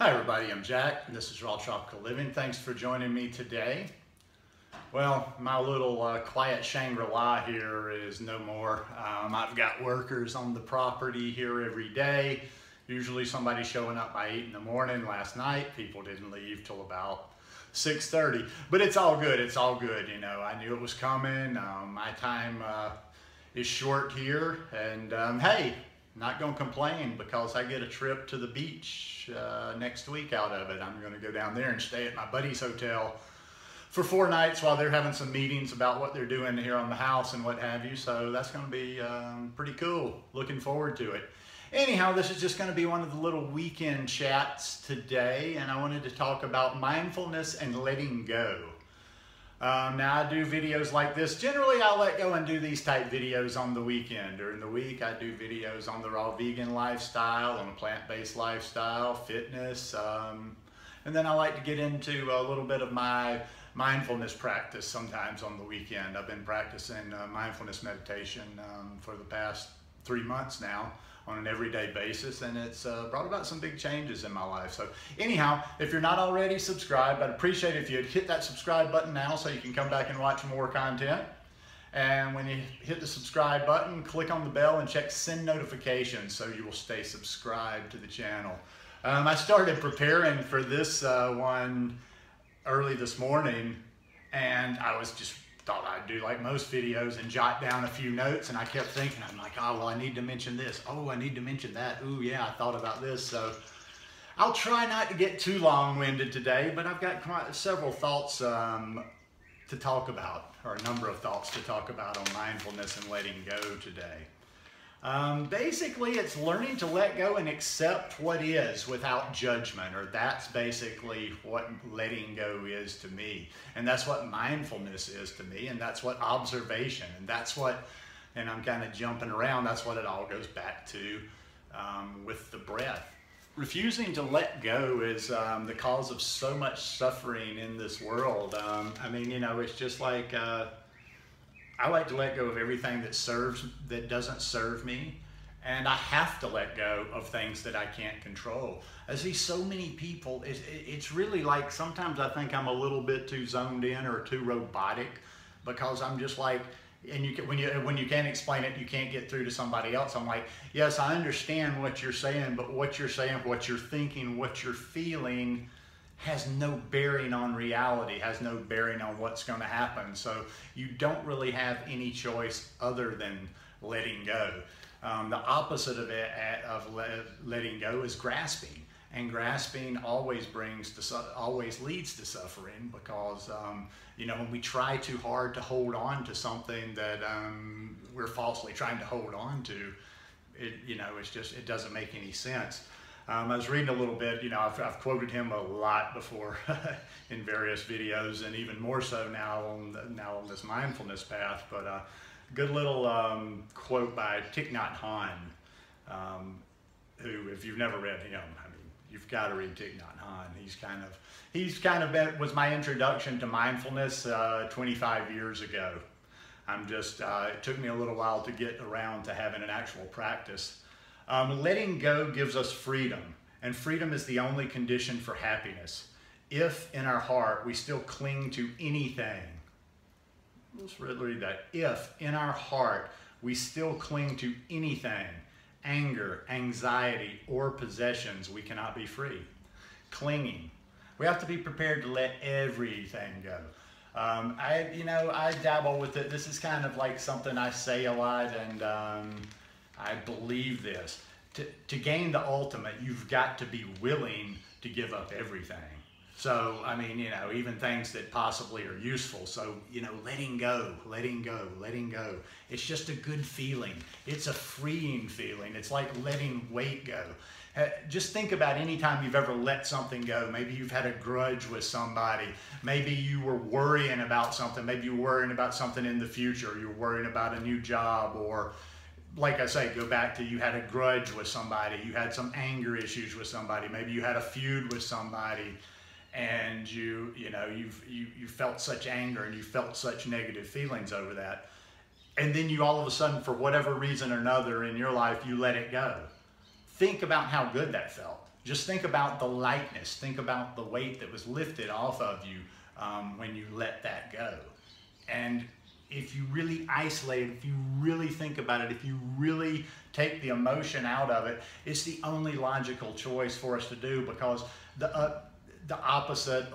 Hi everybody, I'm Jack, and this is Raw Tropical Living. Thanks for joining me today. Well, my little quiet Shangri-La here is no more. I've got workers on the property here every day. Usually somebody showing up by 8 in the morning. Last night, people didn't leave till about 6:30. But it's all good, it's all good. You know, I knew it was coming. My time is short here, and hey, not gonna complain because I get a trip to the beach next week out of it. I'm gonna go down there and stay at my buddy's hotel for 4 nights while they're having some meetings about what they're doing here on the house and what have you. So that's gonna be pretty cool. Looking forward to it. Anyhow, this is just gonna be one of the little weekend chats today, and I wanted to talk about mindfulness and letting go. Now I do videos like this. Generally I'll let go and do these type videos on the weekend. During the week I do videos on the raw vegan lifestyle, on a plant-based lifestyle, fitness, and then I like to get into a little bit of my mindfulness practice sometimes on the weekend. I've been practicing mindfulness meditation for the past 3 months now on an everyday basis, and it's brought about some big changes in my life. So anyhow, if you're not already subscribed, I'd appreciate it if you'd hit that subscribe button now so you can come back and watch more content. And when you hit the subscribe button, click on the bell and check send notifications so you will stay subscribed to the channel. I started preparing for this one early this morning, and I was just thought I'd do like most videos and jot down a few notes, and I kept thinking, I'm like, oh, well, I need to mention this. Oh, I need to mention that. Ooh, yeah, I thought about this. So I'll try not to get too long-winded today, but I've got several thoughts to talk about, or a number of thoughts to talk about on mindfulness and letting go today. Basically, it's learning to let go and accept what is without judgment, or that's basically what letting go is to me. And that's what mindfulness is to me, and that's what observation, and that's what, and I'm kind of jumping around, that's what it all goes back to with the breath. Refusing to let go is the cause of so much suffering in this world. I mean, you know, it's just like, I like to let go of everything that doesn't serve me, and I have to let go of things that I can't control. I see so many people, it's really like sometimes I think I'm a little bit too zoned in or too robotic, because I'm just like, and when you can't explain it, you can't get through to somebody else. I'm like, yes, I understand what you're saying, but what you're saying, what you're thinking, what you're feeling has no bearing on reality, has no bearing on what's going to happen. So you don't really have any choice other than letting go. The opposite of letting go is grasping, and grasping always leads to suffering, because you know, when we try too hard to hold on to something that we're falsely trying to hold on to, you know, it doesn't make any sense. I was reading a little bit, you know, I've quoted him a lot before in various videos, and even more so now on this mindfulness path. But a good little quote by Thich Nhat Hanh, who, if you've never read him, I mean, you've got to read Thich Nhat Hanh. He's kind of was my introduction to mindfulness 25 years ago. It took me a little while to get around to having an actual practice. Letting go gives us freedom, and freedom is the only condition for happiness. If in our heart we still cling to anything, let's read that. If in our heart we still cling to anything, anger, anxiety, or possessions, we cannot be free. Clinging. We have to be prepared to let everything go. I dabble with it. This is kind of like something I say a lot, and I believe this. To gain the ultimate, you've got to be willing to give up everything. So, I mean, you know, even things that possibly are useful. So, you know, letting go, letting go, letting go. It's just a good feeling. It's a freeing feeling. It's like letting weight go. Just think about any time you've ever let something go. Maybe you've had a grudge with somebody. Maybe you were worrying about something. Maybe you were worrying about something in the future. You're worrying about a new job, or like I say, go back to you had a grudge with somebody, you had some anger issues with somebody, maybe you had a feud with somebody, and you felt such anger and you felt such negative feelings over that. And then you all of a sudden, for whatever reason or another in your life, you let it go. Think about how good that felt. Just think about the lightness. Think about the weight that was lifted off of you when you let that go. And if you really isolate it, if you really think about it, if you really take the emotion out of it, it's the only logical choice for us to do, because the opposite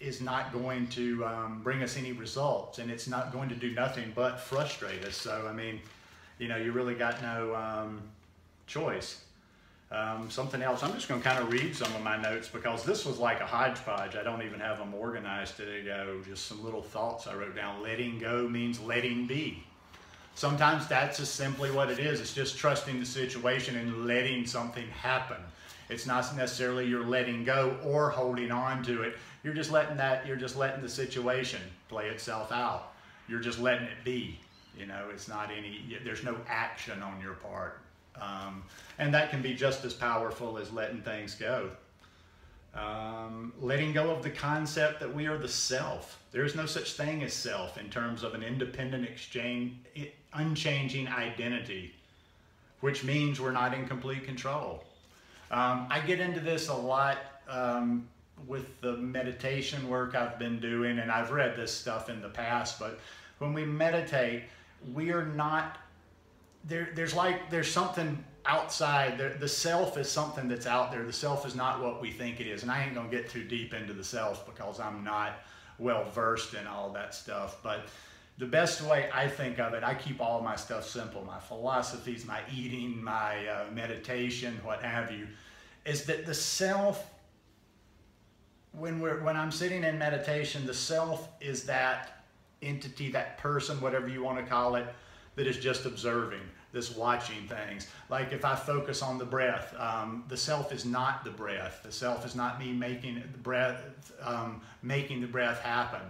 is not going to bring us any results, and it's not going to do nothing but frustrate us. So, I mean, you know, you really got no choice. Something else, I'm just going to kind of read some of my notes, because this was like a hodgepodge. I don't even have them organized to go. Just some little thoughts I wrote down. Letting go means letting be. Sometimes that's just simply what it is. It's just trusting the situation and letting something happen. It's not necessarily you're letting go or holding on to it. You're just letting the situation play itself out. You're just letting it be. You know, it's not there's no action on your part. And that can be just as powerful as letting things go. Letting go of the concept that we are the self. There is no such thing as self in terms of an independent, unchanging identity, which means we're not in complete control. I get into this a lot with the meditation work I've been doing, and I've read this stuff in the past, but when we meditate, we are not, there's something outside. The self is something that's out there. The self is not what we think it is. And I ain't gonna get too deep into the self because I'm not well versed in all that stuff. But the best way I think of it, I keep all my stuff simple. My philosophies, my eating, my meditation, what have you, is that the self, when I'm sitting in meditation, the self is that entity, that person, whatever you want to call it, that is just observing, that's watching things. Like if I focus on the breath, the self is not the breath. The self is not me making the breath happen.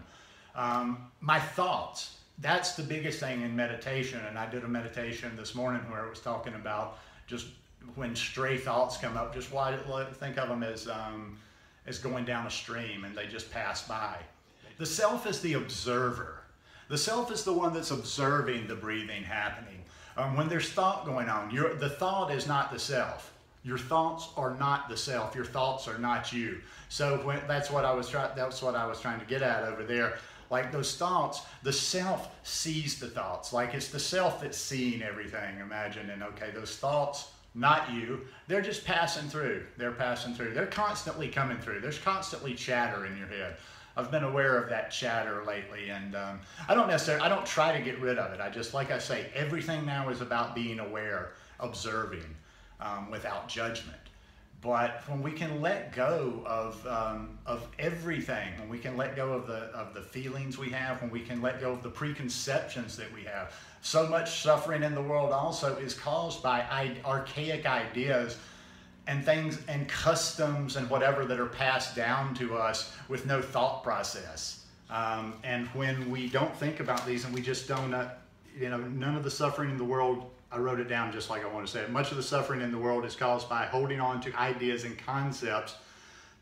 My thoughts, that's the biggest thing in meditation. And I did a meditation this morning where it was talking about just when stray thoughts come up, just think of them as going down a stream and they just pass by. The self is the observer. The self is the one that's observing the breathing happening. When there's thought going on, the thought is not the self. Your thoughts are not the self. Your thoughts are not you. So that's what I was trying to get at over there. Like those thoughts, the self sees the thoughts. Like it's the self that's seeing everything. Imagine, and okay, those thoughts, not you, they're just passing through. They're passing through. They're constantly coming through. There's constantly chatter in your head. I've been aware of that chatter lately, and I don't try to get rid of it. I just, like I say, everything now is about being aware, observing, without judgment. But when we can let go of everything, when we can let go of the feelings we have, when we can let go of the preconceptions that we have, so much suffering in the world also is caused by archaic ideas and things and customs and whatever that are passed down to us with no thought process. And when we don't think about these and we just don't, none of the suffering in the world, I wrote it down just like I want to say it. Much of the suffering in the world is caused by holding on to ideas and concepts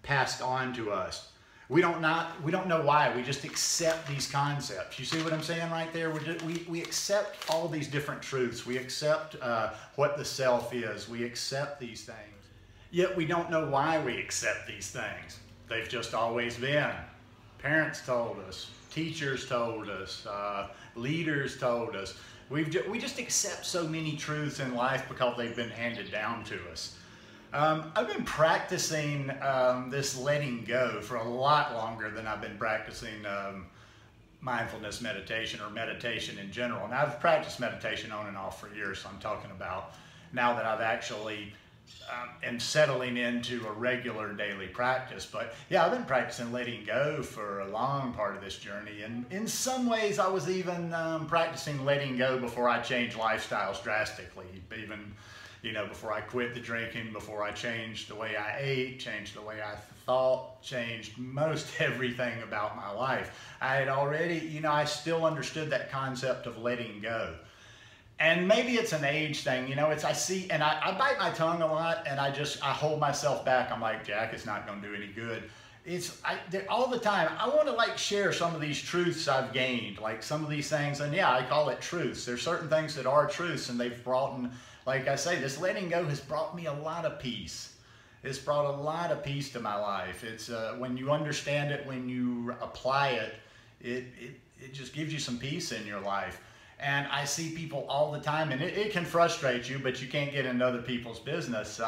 passed on to us. We don't know why. We just accept these concepts. You see what I'm saying right there? We accept all these different truths. We accept what the self is. We accept these things. Yet we don't know why we accept these things. They've just always been. Parents told us, teachers told us, leaders told us. We just accept so many truths in life because they've been handed down to us. I've been practicing this letting go for a lot longer than I've been practicing mindfulness meditation or meditation in general. And I've practiced meditation on and off for years, so I'm talking about now that I've actually am settling into a regular daily practice. But yeah, I've been practicing letting go for a long part of this journey. And in some ways, I was even practicing letting go before I changed lifestyles drastically. Even, before I quit the drinking, before I changed the way I ate, changed the way I thought, changed most everything about my life. I had already, I still understood that concept of letting go. And maybe it's an age thing, I bite my tongue a lot and I hold myself back. I'm like, Jack, it's not going to do any good. All the time, I want to share some of these truths I've gained, like some of these things, and yeah, I call it truths. There's certain things that are truths, and they've brought in, like I say, this letting go has brought me a lot of peace. It's brought a lot of peace to my life. It's when you understand it, when you apply it, it just gives you some peace in your life. And I see people all the time, and it can frustrate you, but you can't get into other people's business.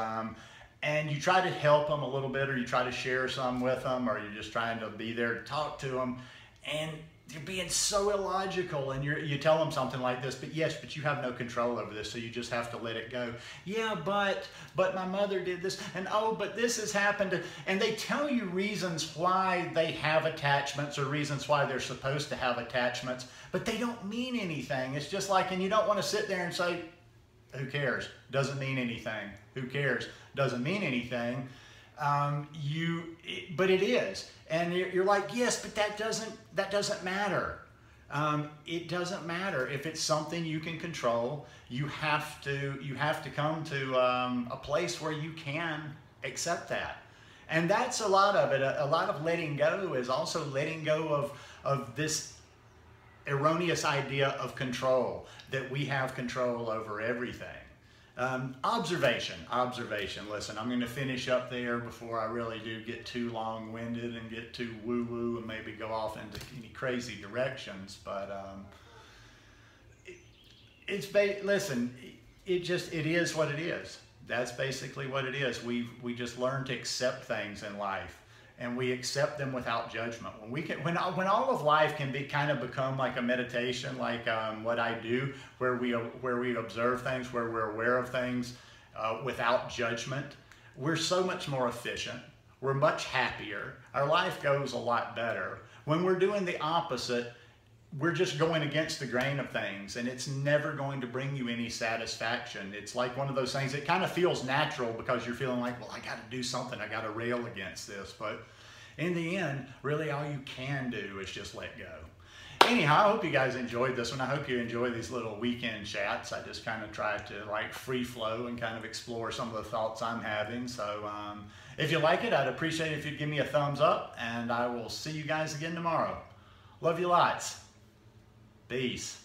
And you try to help them a little bit, or you try to share some with them, or you're just trying to be there to talk to them. And you're being so illogical, and you tell them something like this, but yes, but you have no control over this, so you just have to let it go. Yeah, but my mother did this, and oh, but this has happened. And they tell you reasons why they have attachments, or reasons why they're supposed to have attachments, but they don't mean anything. It's just like, and you don't want to sit there and say, who cares? Doesn't mean anything. Who cares? Doesn't mean anything. But it is. And you're like, yes, but that doesn't matter. It doesn't matter. If it's something you can control, you have to come to a place where you can accept that. And that's a lot of it. A lot of letting go is also letting go of this erroneous idea of control, that we have control over everything. Observation. Listen, I'm going to finish up there before I really do get too long-winded and get too woo-woo and maybe go off into any crazy directions. But listen, it is what it is. That's basically what it is. We just learn to accept things in life, and we accept them without judgment. When all of life can become like a meditation, like what I do, where we observe things, where we're aware of things without judgment, we're so much more efficient. We're much happier. Our life goes a lot better. When we're doing the opposite, we're just going against the grain of things, and it's never going to bring you any satisfaction. It's like one of those things, it kind of feels natural because you're feeling like, well, I got to do something. I got to rail against this. But in the end, really all you can do is just let go. Anyhow, I hope you guys enjoyed this one. I hope you enjoy these little weekend chats. I just kind of try to like free flow and kind of explore some of the thoughts I'm having. So if you like it, I'd appreciate it if you'd give me a thumbs up, and I will see you guys again tomorrow. Love you lots. Peace.